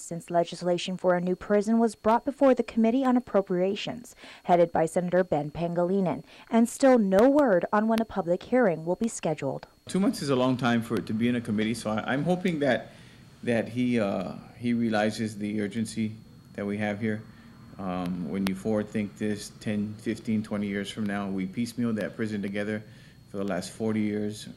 since legislation for a new prison was brought before the Committee on Appropriations, headed by Senator Ben Pangilinan, and still no word on when a public hearing will be scheduled. 2 months is a long time for it to be in a committee, so I'm hoping that he realizes the urgency that we have here. When you forward think this 10, 15, 20 years from now, we piecemeal that prison together for the last 40 years.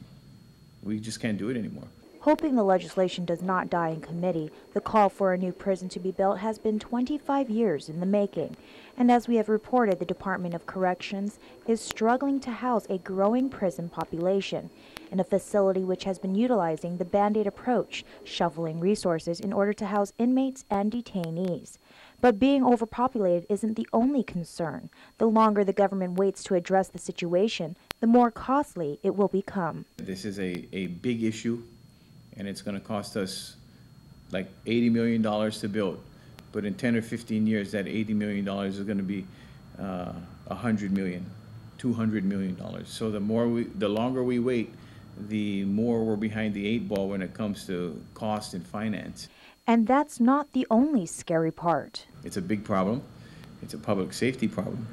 We just can't do it anymore. Hoping the legislation does not die in committee, the call for a new prison to be built has been 25 years in the making. And as we have reported, the Department of Corrections is struggling to house a growing prison population in a facility which has been utilizing the Band-Aid approach, shuffling resources in order to house inmates and detainees. But being overpopulated isn't the only concern. The longer the government waits to address the situation, the more costly it will become. This is a big issue, and it's going to cost us like $80 million to build. But in 10 or 15 years, that $80 million is going to be $100 million, $200 million. So the longer we wait, the more we're behind the 8 ball when it comes to cost and finance. And that's not the only scary part. It's a big problem. It's a public safety problem.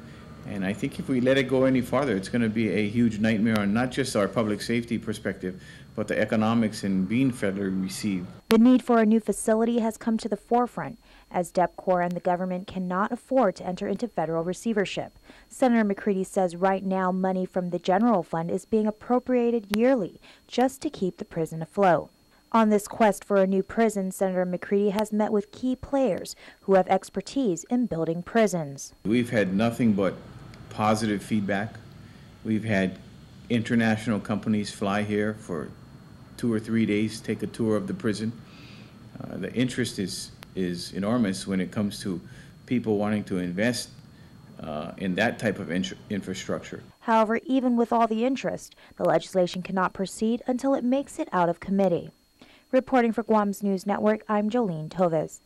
And I think if we let it go any farther, it's going to be a huge nightmare on not just our public safety perspective, but the economics in being federally received. The need for a new facility has come to the forefront, as DepCorp and the government cannot afford to enter into federal receivership. Senator McCready says right now money from the general fund is being appropriated yearly just to keep the prison afloat. On this quest for a new prison, Senator McCready has met with key players who have expertise in building prisons. We've had nothing but positive feedback. We've had international companies fly here for 2 or 3 days, take a tour of the prison. The interest is enormous when it comes to people wanting to invest in that type of infrastructure. However, even with all the interest, the legislation cannot proceed until it makes it out of committee. Reporting for Guam's News Network, I'm Jolene Toves.